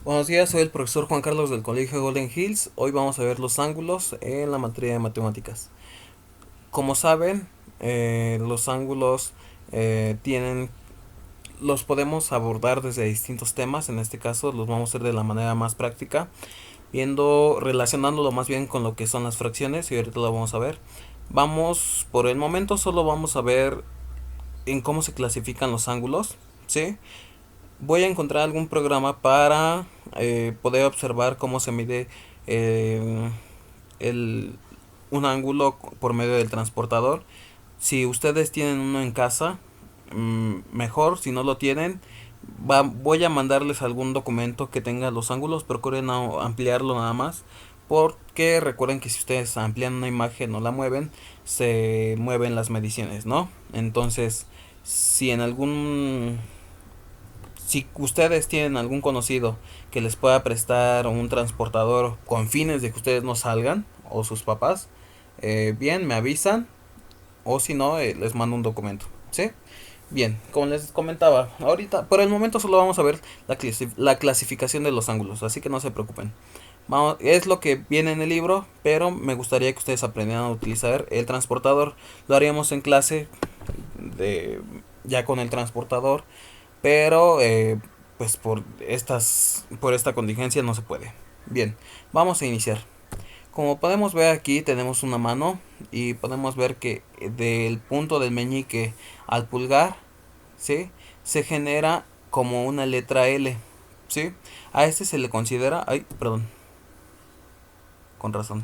Buenos días, soy el profesor Juan Carlos del Colegio Golden Hills. Hoy vamos a ver los ángulos en la materia de matemáticas. Como saben, los ángulos tienen, los podemos abordar desde distintos temas. En este caso, los vamos a hacer de la manera más práctica, relacionándolo más bien con lo que son las fracciones y ahorita lo vamos a ver. Por el momento solo vamos a ver en cómo se clasifican los ángulos, ¿sí? Voy a encontrar algún programa para poder observar cómo se mide eh, el, un ángulo por medio del transportador. Si ustedes tienen uno en casa, mejor. Si no lo tienen, voy a mandarles algún documento que tenga los ángulos. Procuren ampliarlo nada más. Porque recuerden que si ustedes amplían una imagen o la mueven, se mueven las mediciones, ¿no? Entonces, si en algún si ustedes tienen algún conocido que les pueda prestar un transportador con fines de que ustedes no salgan, o sus papás, bien, me avisan, o si no, les mando un documento, ¿sí? Bien, como les comentaba, ahorita, por el momento solo vamos a ver la clasificación de los ángulos, así que no se preocupen. Es lo que viene en el libro, pero me gustaría que ustedes aprendieran a utilizar el transportador. Lo haríamos en clase de, ya con el transportador, pero pues por esta contingencia no se puede. Bien, vamos a iniciar. Como podemos ver aquí tenemos una mano y podemos ver que del punto del meñique al pulgar, ¿sí? Se genera como una letra L, ¿sí? A este se le considera, ay, perdón, con razón.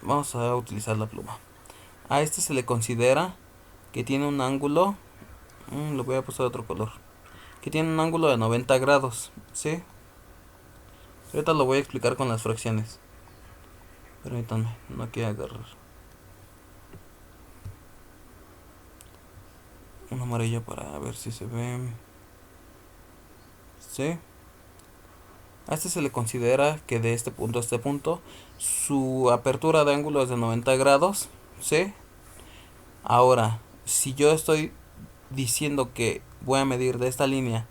Vamos a utilizar la pluma. A este se le considera que tiene un ángulo, lo voy a pasar a otro color, que tiene un ángulo de 90 grados, ¿sí? Ahorita lo voy a explicar con las fracciones. Permítanme, no quiero agarrar un amarillo para ver si se ve. ¿Sí? A este se le considera que de este punto a este punto su apertura de ángulo es de 90 grados. ¿Sí? Ahora, si yo estoy diciendo que voy a medir de esta línea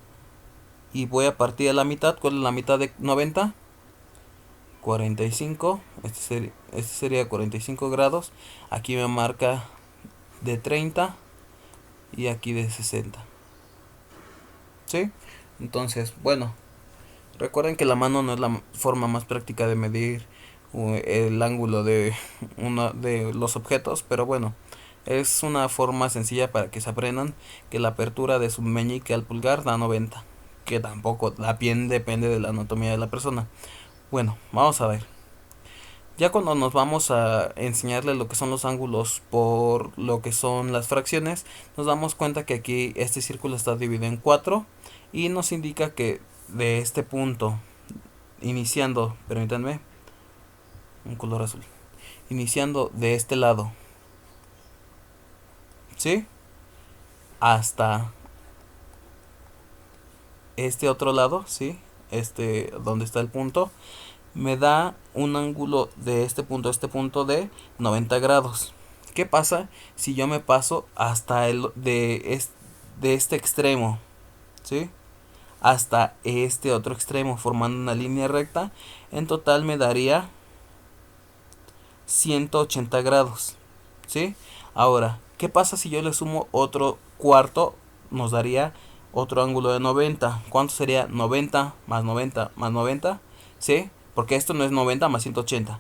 y voy a partir de la mitad, ¿cuál es la mitad de 90? 45. Este sería 45 grados. Aquí me marca de 30 y aquí de 60. ¿Sí? Entonces, bueno, recuerden que la mano no es la forma más práctica de medir el ángulo de uno de los objetos, pero bueno, es una forma sencilla para que se aprendan que la apertura de su meñique al pulgar da 90, que tampoco la piel depende de la anatomía de la persona. Bueno, vamos a ver. Ya cuando nos vamos a enseñarle lo que son los ángulos por lo que son las fracciones, nos damos cuenta que aquí este círculo está dividido en 4 y nos indica que de este punto, iniciando, permítanme, un color azul, iniciando de este lado, ¿sí? Hasta este otro lado, ¿sí? Este, donde está el punto, me da un ángulo de este punto a este punto de 90 grados. ¿Qué pasa si yo me paso hasta de este extremo, ¿sí? Hasta este otro extremo formando una línea recta? En total me daría 180 grados, ¿sí? Ahora, ¿qué pasa si yo le sumo otro cuarto? Nos daría otro ángulo de 90. ¿Cuánto sería 90 más 90 más 90? ¿Sí? Porque esto no es 90 más 180.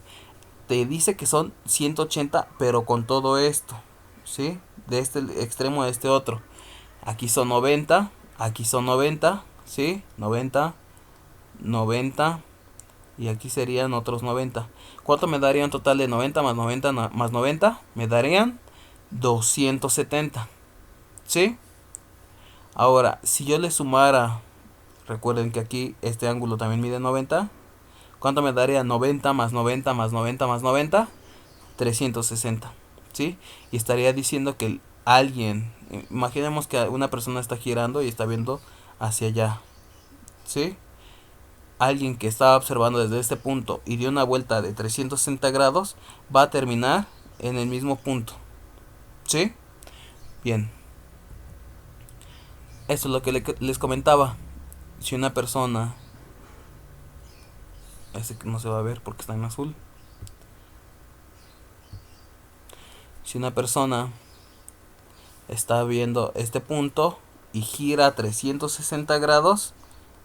Te dice que son 180, pero con todo esto, ¿sí? De este extremo a este otro. Aquí son 90, aquí son 90, ¿sí? 90, 90 y aquí serían otros 90. ¿Cuánto me daría un total de 90 más 90 más 90? Me darían 270, ¿sí? Ahora, si yo le sumara, recuerden que aquí este ángulo también mide 90. ¿Cuánto me daría 90 más 90 más 90 más 90? 360, ¿sí? Y estaría diciendo que alguien, imaginemos que una persona está girando y está viendo hacia allá, ¿sí? Alguien que estaba observando desde este punto y dio una vuelta de 360 grados va a terminar en el mismo punto, ¿sí? Bien, eso es lo que les comentaba. si una persona, este que no se va a ver porque está en azul, si una persona está viendo este punto y gira 360 grados,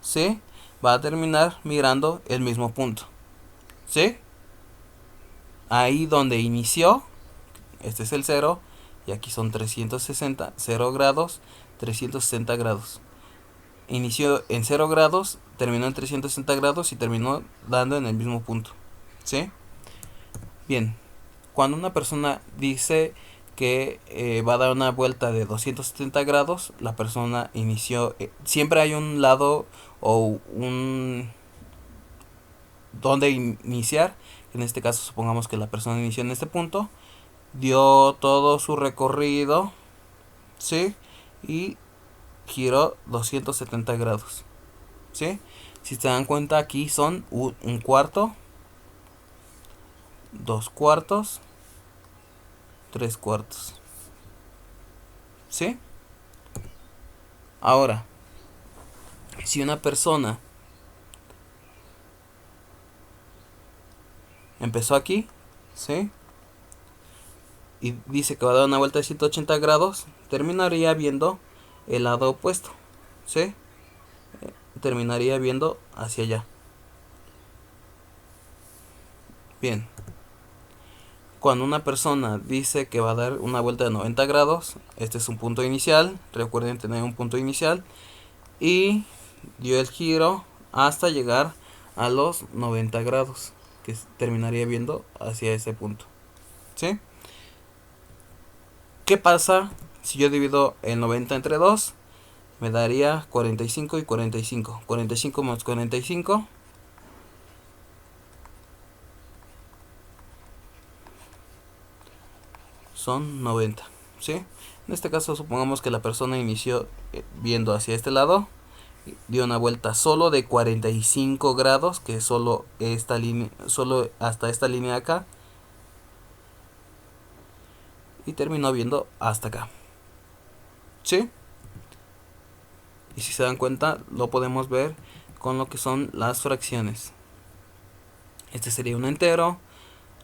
¿sí? Va a terminar mirando el mismo punto, ¿sí? Ahí donde inició, este es el 0, y aquí son 360, 0 grados, 360 grados. Inició en 0 grados, terminó en 360 grados y terminó dando en el mismo punto, ¿sí? Bien, cuando una persona dice que va a dar una vuelta de 270 grados, la persona inició, siempre hay un lado o un donde iniciar. En este caso supongamos que la persona inició en este punto, dio todo su recorrido, ¿sí? Y giró 270 grados, ¿sí? Si se dan cuenta, aquí son un cuarto, 2 cuartos, 3 cuartos, ¿sí? Ahora, si una persona empezó aquí, ¿sí? Y dice que va a dar una vuelta de 180 grados, terminaría viendo el lado opuesto, ¿sí? Terminaría viendo hacia allá. Bien. Cuando una persona dice que va a dar una vuelta de 90 grados, este es un punto inicial, recuerden tener un punto inicial, y dio el giro hasta llegar a los 90 grados, que terminaría viendo hacia ese punto, ¿sí? ¿Qué pasa si yo divido el 90 entre 2? Me daría 45 y 45. 45 más 45 son 90, ¿sí? En este caso supongamos que la persona inició viendo hacia este lado, dio una vuelta solo de 45 grados, que es solo esta línea, solo hasta esta línea de acá, y terminó viendo hasta acá, ¿sí? Y si se dan cuenta, lo podemos ver con lo que son las fracciones. Este sería un entero,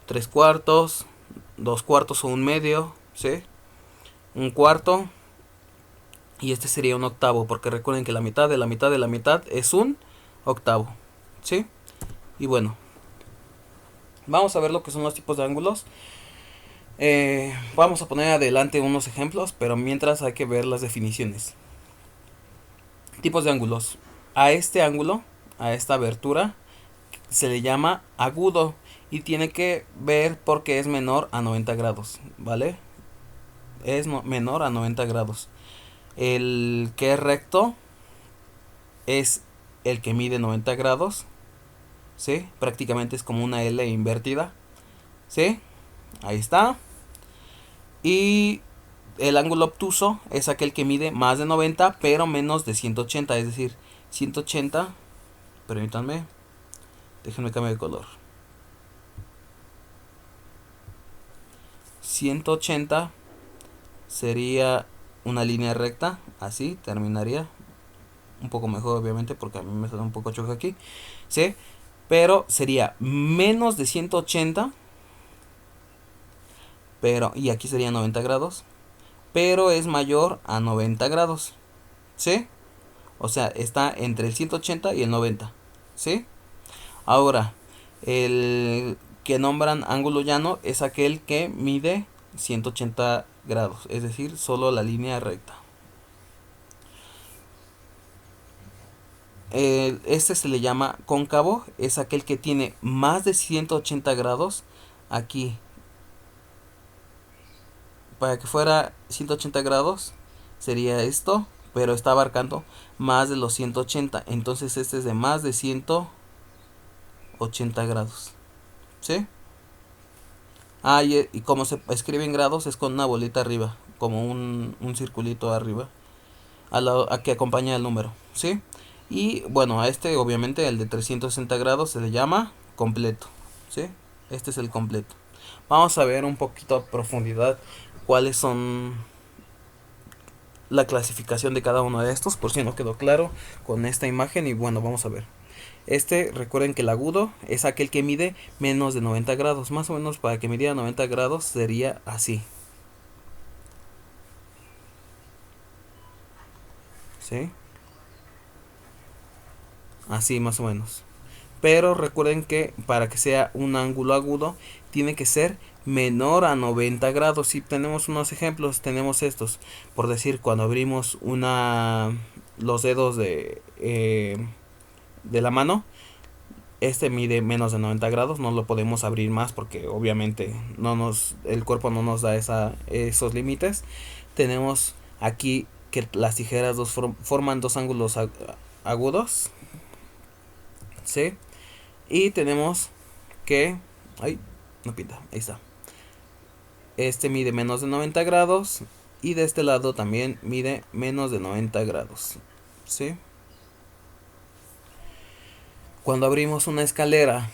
3 cuartos, 2 cuartos o un medio, ¿sí? Un cuarto, y este sería un octavo, porque recuerden que la mitad de la mitad de la mitad es un octavo, ¿sí? Y bueno, vamos a ver lo que son los tipos de ángulos. Vamos a poner adelante unos ejemplos, pero mientras hay que ver las definiciones. Tipos de ángulos. A este ángulo, a esta abertura, se le llama agudo y tiene que ver porque es menor a 90 grados, ¿vale? Es menor a 90 grados. El que es recto es el que mide 90 grados, ¿sí? Prácticamente es como una L invertida, ¿sí? Ahí está. Y el ángulo obtuso es aquel que mide más de 90 pero menos de 180, es decir, 180, permítanme, déjenme cambiar de color. 180 sería una línea recta, así terminaría. Un poco mejor obviamente porque a mí me sale un poco choque aquí, ¿sí? Pero sería menos de 180, pero, y aquí sería 90 grados, pero es mayor a 90 grados, ¿sí? O sea, está entre el 180 y el 90, ¿sí? Ahora, el que nombran ángulo llano es aquel que mide 180 grados, es decir, solo la línea recta. Este se le llama cóncavo, es aquel que tiene más de 180 grados. Aquí, para que fuera 180 grados, sería esto, pero está abarcando más de los 180. Entonces este es de más de 180 grados, ¿sí? Ah, y como se escribe en grados es con una bolita arriba, como un circulito arriba, a que acompaña el número, ¿sí? Y bueno, a este obviamente el de 360 grados se le llama completo, ¿sí? Este es el completo. Vamos a ver un poquito a profundidad cuáles son la clasificación de cada uno de estos, por si no quedó claro con esta imagen. Y bueno, vamos a ver. Recuerden que el agudo es aquel que mide menos de 90 grados. Más o menos para que midiera 90 grados sería así. ¿Sí? Así más o menos. Pero recuerden que para que sea un ángulo agudo tiene que ser menor a 90 grados. Si tenemos unos ejemplos, tenemos estos. Por decir, cuando abrimos los dedos de la mano, este mide menos de 90 grados. No lo podemos abrir más porque obviamente el cuerpo no nos da esos límites. Tenemos aquí que las tijeras forman dos ángulos agudos. ¿Sí? Y tenemos que... Ay, no pinta, ahí está. Este mide menos de 90 grados. Y de este lado también mide menos de 90 grados. ¿Sí? Cuando abrimos una escalera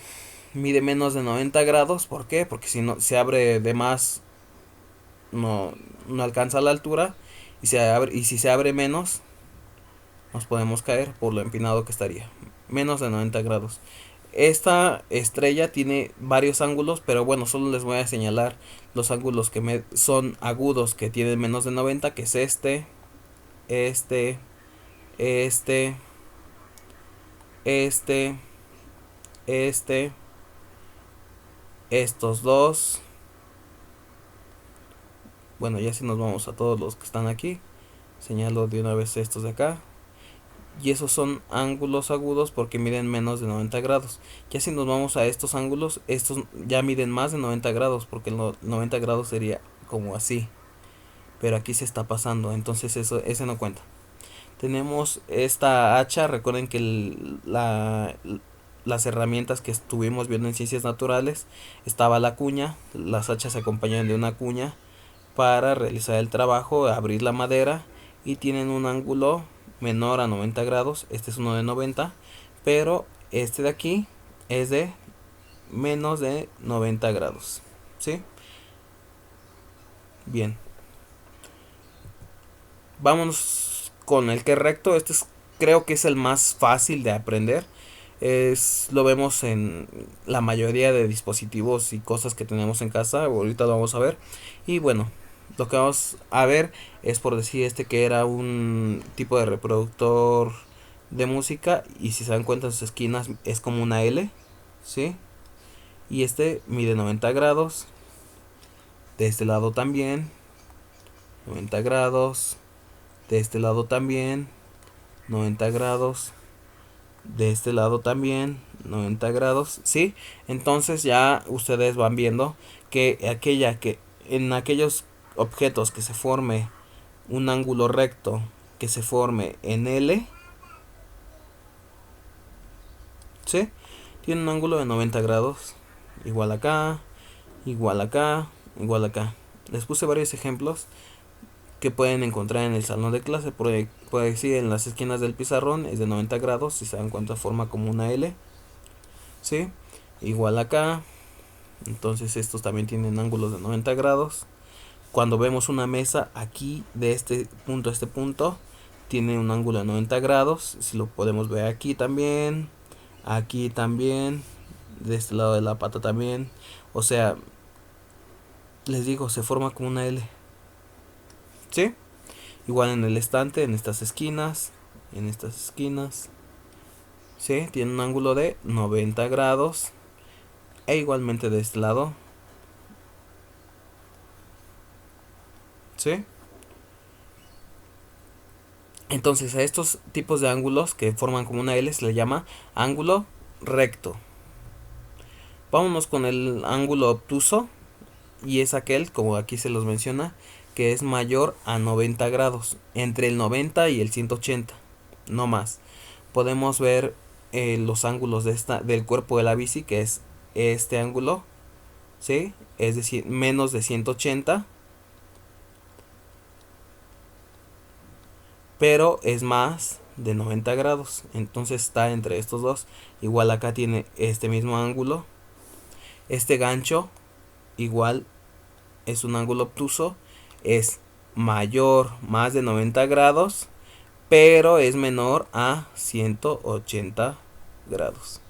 mide menos de 90 grados. ¿Por qué? Porque si no se abre de más, no alcanza la altura. Y si se abre menos, nos podemos caer por lo empinado que estaría. Menos de 90 grados. Esta estrella tiene varios ángulos, pero bueno, solo les voy a señalar los ángulos que son agudos, que tienen menos de 90, que es este, este, este, este, estos dos. Bueno, ya si nos vamos a todos los que están aquí, señalo de una vez estos de acá. Y esos son ángulos agudos porque miden menos de 90 grados. Ya si nos vamos a estos ángulos, estos ya miden más de 90 grados porque el 90 grados sería como así. Pero aquí se está pasando, entonces ese no cuenta. Tenemos esta hacha, recuerden que las herramientas que estuvimos viendo en ciencias naturales, estaba la cuña, las hachas se acompañan de una cuña para realizar el trabajo, abrir la madera y tienen un ángulo menor a 90 grados. Este es uno de 90, pero este de aquí es de menos de 90 grados. ¿Sí? Bien. Vámonos con el que es recto. Creo que es el más fácil de aprender. Lo vemos en la mayoría de dispositivos y cosas que tenemos en casa. Ahorita lo vamos a ver. Y bueno, lo que vamos a ver es, por decir, que era un tipo de reproductor de música. Y si se dan cuenta, en sus esquinas es como una L. ¿Sí? Y este mide 90 grados. De este lado también 90 grados. De este lado también 90 grados. De este lado también 90 grados. ¿Sí? Entonces ya ustedes van viendo que en aquellos objetos que se forme un ángulo recto, que se forme en L, ¿sí? Tiene un ángulo de 90 grados. Igual acá, igual acá, igual acá. Les puse varios ejemplos que pueden encontrar en el salón de clase. Por decir, en las esquinas del pizarrón es de 90 grados. Si se dan cuenta, forma como una L. ¿Sí? Igual acá. Entonces estos también tienen ángulos de 90 grados. Cuando vemos una mesa aquí, de este punto a este punto, tiene un ángulo de 90 grados. Si lo podemos ver aquí también. Aquí también. De este lado de la pata también. O sea, les digo, se forma como una L. ¿Sí? Igual en el estante, en estas esquinas. En estas esquinas. ¿Sí? Tiene un ángulo de 90 grados. E igualmente de este lado. ¿Sí? Entonces a estos tipos de ángulos que forman como una L se le llama ángulo recto. Vámonos con el ángulo obtuso. Y es aquel, como aquí se los menciona, que es mayor a 90 grados. Entre el 90 y el 180. No más. Podemos ver los ángulos del cuerpo de la bici, que es este ángulo. ¿Sí? Es decir, menos de 180. Pero es más de 90 grados. Entonces está entre estos dos. Igual acá tiene este mismo ángulo. Este gancho igual es un ángulo obtuso. Es mayor, más de 90 grados, pero es menor a 180 grados.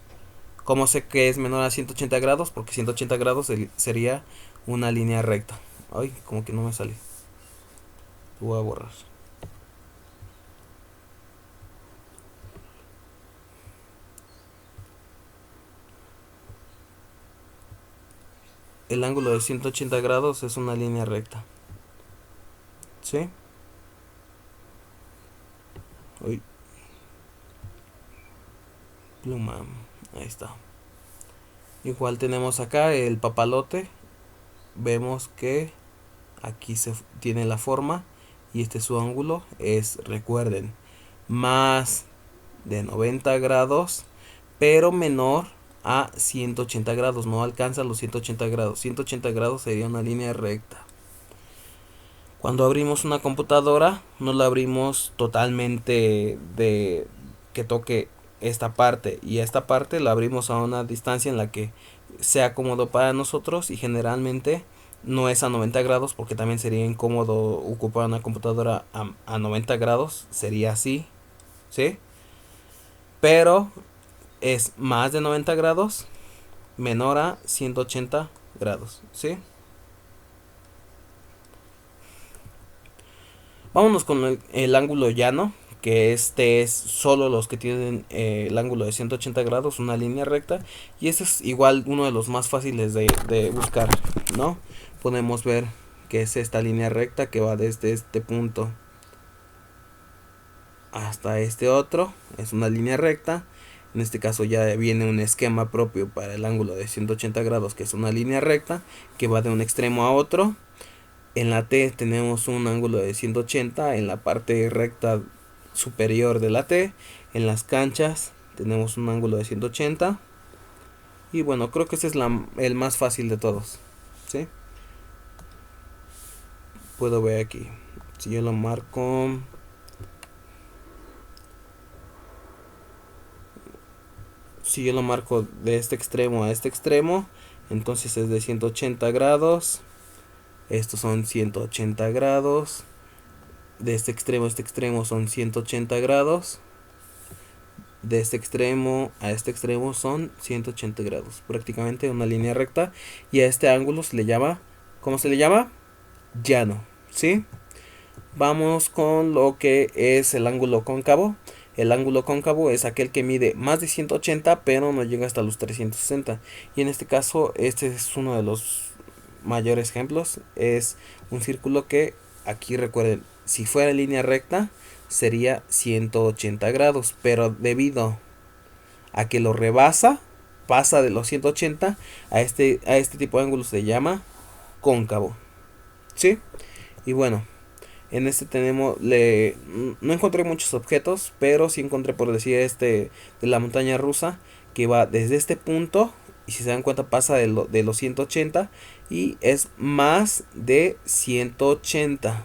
¿Cómo sé que es menor a 180 grados? Porque 180 grados sería una línea recta. Ay, como que no me sale. Lo voy a borrar. El ángulo de 180 grados es una línea recta. ¿Sí? Uy, pluma. Ahí está. Igual tenemos acá el papalote. Vemos que aquí se tiene la forma y este es su ángulo. Recuerden, más de 90 grados, pero menor a 180 grados. No alcanza los 180 grados. 180 grados sería una línea recta. Cuando abrimos una computadora, no la abrimos totalmente de que toque esta parte, y esta parte la abrimos a una distancia en la que sea cómodo para nosotros, y generalmente no es a 90 grados porque también sería incómodo ocupar una computadora a 90 grados, sería así, ¿sí? Pero es más de 90 grados, menor a 180 grados, ¿sí? Vámonos con el ángulo llano, que este es solo los que tienen el ángulo de 180 grados, una línea recta, y este es igual uno de los más fáciles de buscar, ¿no? Podemos ver que es esta línea recta que va desde este punto hasta este otro, es una línea recta. En este caso ya viene un esquema propio para el ángulo de 180 grados, que es una línea recta que va de un extremo a otro. En la T tenemos un ángulo de 180 en la parte recta superior de la T. En las canchas tenemos un ángulo de 180. Y bueno, creo que ese es el más fácil de todos, ¿sí? Puedo ver aquí. Si yo lo marco... Si yo lo marco de este extremo a este extremo, entonces es de 180 grados. Estos son 180 grados. De este extremo a este extremo son 180 grados. De este extremo a este extremo son 180 grados. Prácticamente una línea recta. Y a este ángulo se le llama... ¿Cómo se le llama? Llano. ¿Sí? Vamos con lo que es el ángulo cóncavo. El ángulo cóncavo es aquel que mide más de 180 pero no llega hasta los 360. Y en este caso, este es uno de los mayores ejemplos. Es un círculo que, aquí recuerden, si fuera línea recta sería 180 grados, pero debido a que lo rebasa, pasa de los 180, a este tipo de ángulo se llama cóncavo, ¿sí? Y bueno, en este tenemos, no encontré muchos objetos, pero sí encontré, por decir, de la montaña rusa, que va desde este punto, y si se dan cuenta pasa de los 180, y es más de 180,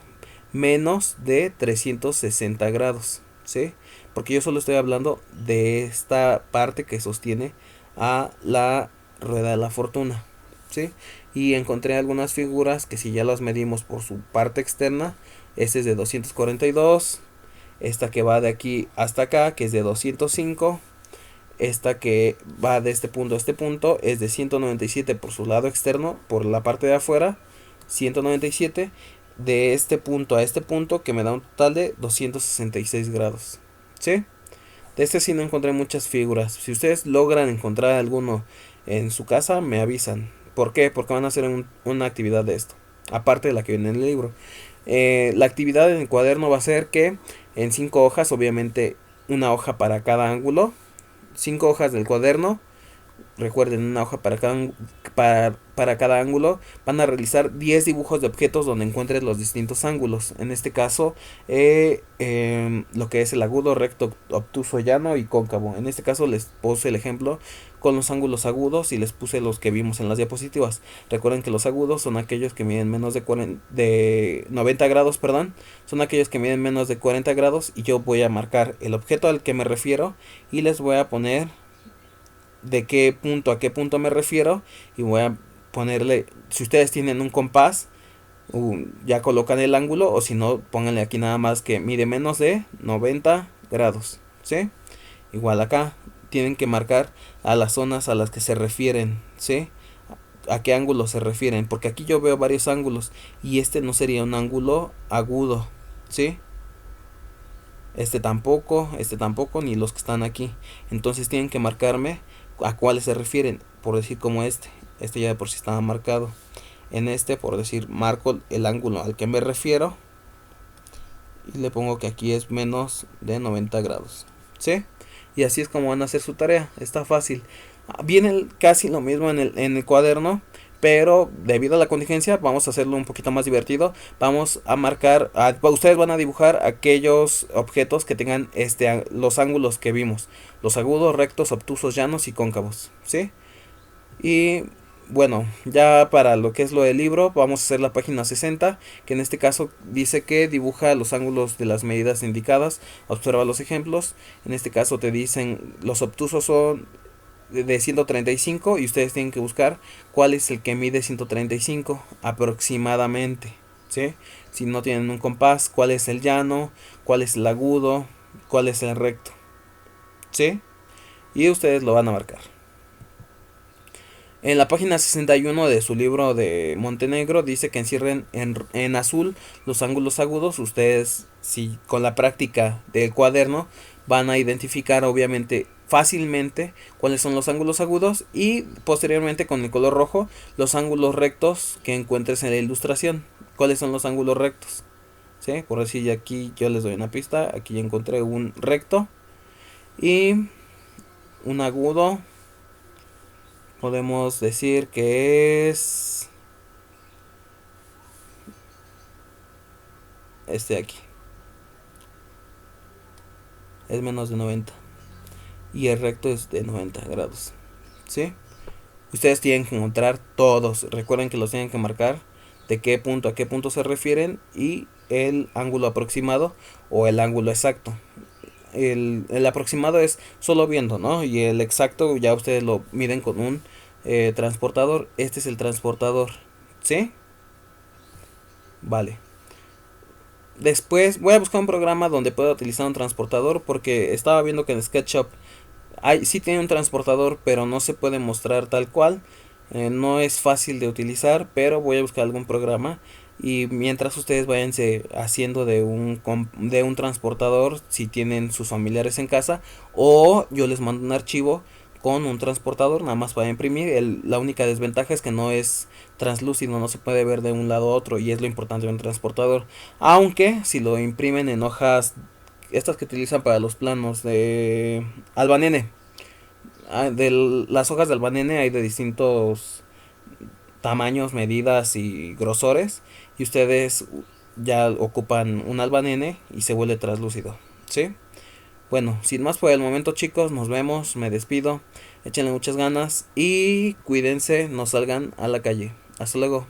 menos de 360 grados, ¿sí? Porque yo solo estoy hablando de esta parte que sostiene a la rueda de la fortuna, ¿sí? Y encontré algunas figuras que, si ya las medimos por su parte externa, este es de 242, esta que va de aquí hasta acá, que es de 205, esta que va de este punto a este punto es de 197 por su lado externo, por la parte de afuera, 197, de este punto a este punto, que me da un total de 266 grados, ¿sí? De este sí no encontré muchas figuras. Si ustedes logran encontrar alguno en su casa, me avisan. ¿Por qué? Porque van a hacer una actividad de esto, aparte de la que viene en el libro. La actividad en el cuaderno va a ser que en 5 hojas, obviamente una hoja para cada ángulo, 5 hojas del cuaderno, recuerden, una hoja para cada ángulo, van a realizar 10 dibujos de objetos donde encuentres los distintos ángulos. En este caso, lo que es el agudo, recto, obtuso, llano y cóncavo. En este caso les puse el ejemplo con los ángulos agudos y les puse los que vimos en las diapositivas. Recuerden que los agudos son aquellos que miden menos de 90 grados, perdón. Son aquellos que miden menos de 40 grados, y yo voy a marcar el objeto al que me refiero y les voy a poner de qué punto a qué punto me refiero, y voy a ponerle, si ustedes tienen un compás, Ya colocan el ángulo, o si no, pónganle aquí nada más que mide menos de 90 grados, ¿sí? Igual acá tienen que marcar a las zonas a las que se refieren, ¿sí? A qué ángulo se refieren, porque aquí yo veo varios ángulos y este no sería un ángulo agudo, ¿sí? Este tampoco, ni los que están aquí. Entonces tienen que marcarme a cuáles se refieren, por decir como este ya de por sí estaba marcado. En este, por decir, marco el ángulo al que me refiero y le pongo que aquí es menos de 90 grados, ¿sí? Y así es como van a hacer su tarea, está fácil. Viene casi lo mismo en el cuaderno, pero debido a la contingencia vamos a hacerlo un poquito más divertido. Vamos a marcar, ustedes van a dibujar aquellos objetos que tengan los ángulos que vimos, los agudos, rectos, obtusos, llanos y cóncavos, ¿sí? Y bueno, ya para lo que es lo del libro, vamos a hacer la página 60, que en este caso dice que dibuja los ángulos de las medidas indicadas, observa los ejemplos. En este caso te dicen los obtusos son de 135 y ustedes tienen que buscar cuál es el que mide 135 aproximadamente, ¿sí? Si no tienen un compás, cuál es el llano, cuál es el agudo, cuál es el recto, ¿sí? Y ustedes lo van a marcar. En la página 61 de su libro de Montenegro dice que encierren en azul los ángulos agudos. Ustedes, si con la práctica del cuaderno, van a identificar obviamente fácilmente cuáles son los ángulos agudos y posteriormente con el color rojo los ángulos rectos que encuentres en la ilustración. ¿Cuáles son los ángulos rectos? ¿Sí? Por decir, aquí yo les doy una pista. Aquí ya encontré un recto y un agudo. Podemos decir que es este de aquí. Es menos de 90. Y el recto es de 90 grados. ¿Sí? Ustedes tienen que encontrar todos. Recuerden que los tienen que marcar de qué punto a qué punto se refieren y el ángulo aproximado o el ángulo exacto. El aproximado es solo viendo, ¿no? Y el exacto ya ustedes lo miden con un transportador. Este es el transportador. ¿Sí? Vale. Después voy a buscar un programa donde pueda utilizar un transportador porque estaba viendo que en SketchUp sí tiene un transportador, pero no se puede mostrar tal cual. No es fácil de utilizar, pero voy a buscar algún programa y mientras ustedes váyanse haciendo de un transportador si tienen sus familiares en casa, o yo les mando un archivo con un transportador nada más para imprimir. La única desventaja es que no es translúcido, no se puede ver de un lado a otro y es lo importante de un transportador. Aunque si lo imprimen en hojas, estas que utilizan para los planos de albanene, las hojas de albanene hay de distintos tamaños, medidas y grosores, y ustedes ya ocupan un albanene y se vuelve translúcido, ¿sí? Bueno, sin más por el momento, chicos, nos vemos, me despido, échenle muchas ganas y cuídense, no salgan a la calle. Hasta luego.